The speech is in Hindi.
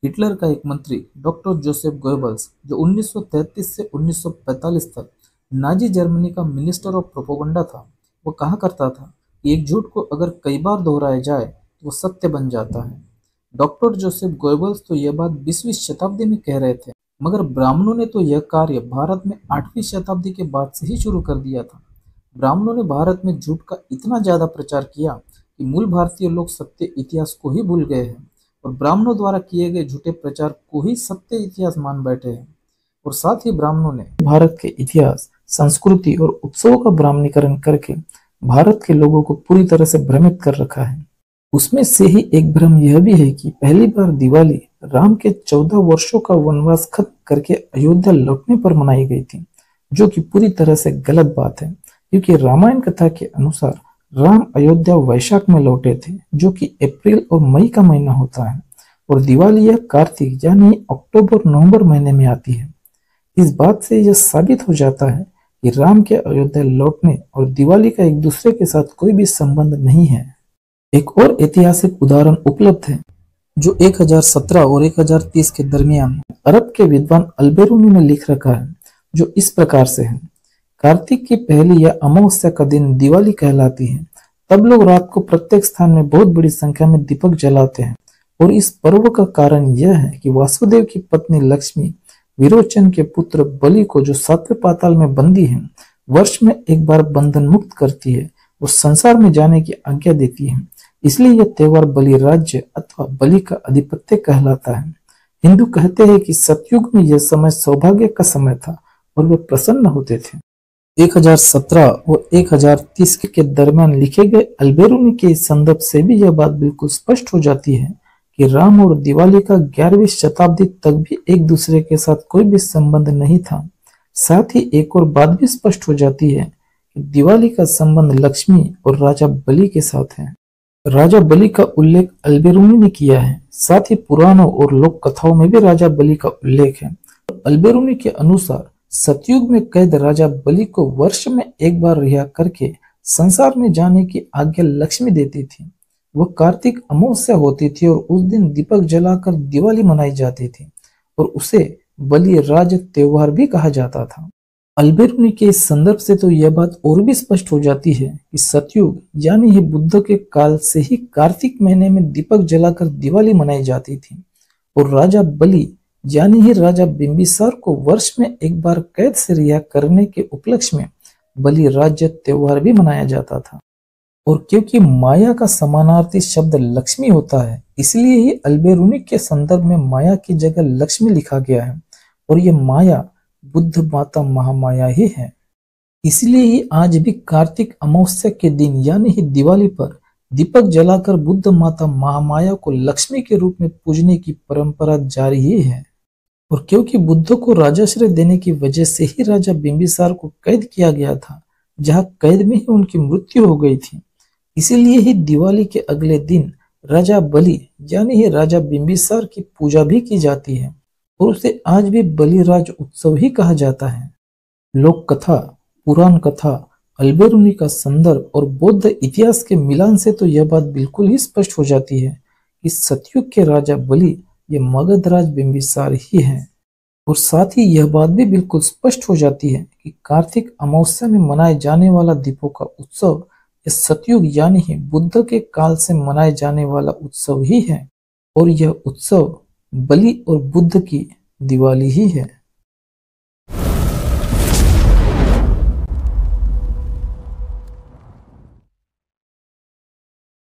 हिटलर का एक मंत्री डॉक्टर जोसेफ गोयबल्स, जो 1933 से 1945 तक नाजी जर्मनी का मिनिस्टर ऑफ प्रोपोगंडा था, वो कहा करता था कि एक झूठ को अगर कई बार दोहराया जाए तो वो सत्य बन जाता है। डॉक्टर जोसेफ गोयबल्स तो यह बात 20वीं शताब्दी में कह रहे थे, मगर ब्राह्मणों ने तो यह कार्य भारत में 8वीं शताब्दी के बाद से ही शुरू कर दिया था। ब्राह्मणों ने भारत में झूठ का इतना ज्यादा प्रचार किया कि मूल भारतीय लोग सत्य इतिहास को ही भूल गए हैं और ब्राह्मणों द्वारा किए गए झूठे प्रचार को ही सत्य इतिहास मान बैठे हैं। और साथ ही ब्राह्मणों ने भारत के इतिहास, संस्कृति और उत्सवों का ब्राह्मणीकरण करके भारत के लोगों को पूरी तरह से भ्रमित कर रखा है। उसमें से ही एक भ्रम यह भी है कि पहली बार दिवाली राम के 14 वर्षों का वनवास खत्म करके अयोध्या लौटने पर मनाई गई थी, जो कि पूरी तरह से गलत बात है, क्योंकि रामायण कथा के अनुसार राम अयोध्या वैशाख में लौटे थे, जो कि अप्रैल और मई का महीना होता है, और दिवाली यह कार्तिक यानी अक्टूबर नवंबर महीने में आती है। इस बात से यह साबित हो जाता है कि राम के अयोध्या लौटने और दिवाली का एक दूसरे के साथ कोई भी संबंध नहीं है। एक और ऐतिहासिक उदाहरण उपलब्ध है जो 1017 और 1030 के दरमियान अरब के विद्वान अल्बेरूनी ने लिख रखा है, जो इस प्रकार से है। कार्तिक की पहली या अमावस्या का दिन दिवाली कहलाती है। तब लोग रात को प्रत्येक स्थान में बहुत बड़ी संख्या में दीपक जलाते हैं, और इस पर्व का कारण यह है कि वासुदेव की पत्नी लक्ष्मी विरोचन के पुत्र बलि को, जो 7वें पाताल में बंदी है, वर्ष में एक बार बंधन मुक्त करती है और संसार में जाने की आज्ञा देती है। इसलिए यह त्योहार बलि राज्य अथवा बलि का अधिपत्य कहलाता है। हिंदू कहते हैं कि सतयुग में यह समय सौभाग्य का समय था और वे प्रसन्न होते थे। 1017 और 1030 के दरमियान लिखे गए अल्बेरूनी के इस संदर्भ से भी यह बात बिल्कुल स्पष्ट हो जाती है कि राम और दिवाली का 11वीं शताब्दी तक भी एक दूसरे के साथ कोई भी संबंध नहीं था। साथ ही एक और बात भी स्पष्ट हो जाती है कि दिवाली का संबंध लक्ष्मी और राजा बलि के साथ है। राजा बलि का उल्लेख अल्बेरूनी ने किया है। साथ ही पुराणों और लोक कथाओं में भी राजा बलि का उल्लेख है। अल्बेरूनी के अनुसार सतयुग में कैद राजा बलि को वर्ष में एक बार रिहा करके संसार में जाने की आज्ञा लक्ष्मी देती थी। वह कार्तिक अमावस्या होती थी और उस दिन दीपक जलाकर दिवाली मनाई जाती थी, और उसे बलि राज त्योहार भी कहा जाता था। अल्बेरूनी के इस संदर्भ से तो यह बात और भी स्पष्ट हो जाती है कि सतयुग यानी ही बुद्ध के काल से ही कार्तिक महीने में दीपक जलाकर दिवाली मनाई जाती थी, और राजा बलि यानी ही राजा बिंबिसार को वर्ष में एक बार कैद से रिहा करने के उपलक्ष्य में बलि राज्य त्योहार भी मनाया जाता था। और क्योंकि माया का समानार्थी शब्द लक्ष्मी होता है, इसलिए ही अल्बेरूनी के संदर्भ में माया की जगह लक्ष्मी लिखा गया है, और यह माया बुद्ध माता महामाया ही है। इसलिए ही आज भी कार्तिक अमावस्या के दिन यानी ही दिवाली पर दीपक जलाकर बुद्ध माता महामाया को लक्ष्मी के रूप में पूजने की परंपरा जारी ही है। और क्योंकि बुद्ध को राजाश्रय देने की वजह से ही राजा बिंबिसार को कैद किया गया था, जहां कैद में ही उनकी मृत्यु हो गई थी, इसीलिए ही दिवाली के अगले दिन राजा बलि यानी ही राजा बिंबिसार की पूजा भी की जाती है, और उसे आज भी बलिराज उत्सव ही कहा जाता है। लोक कथा, पुराण कथा, अल्बेरूनी का संदर्भ और बौद्ध इतिहास के मिलान से तो यह बात बिल्कुल ही स्पष्ट हो जाती है कि सतयुग के राजा बलि ये मगधराज बिंबिसार ही है। और साथ ही यह बात भी बिल्कुल स्पष्ट हो जाती है कि कार्तिक अमावस्या में मनाए जाने वाला दीपों का उत्सव यह सतयुग यानी ही बुद्ध के काल से मनाए जाने वाला उत्सव ही है, और यह उत्सव बलि और बुद्ध की दिवाली ही है।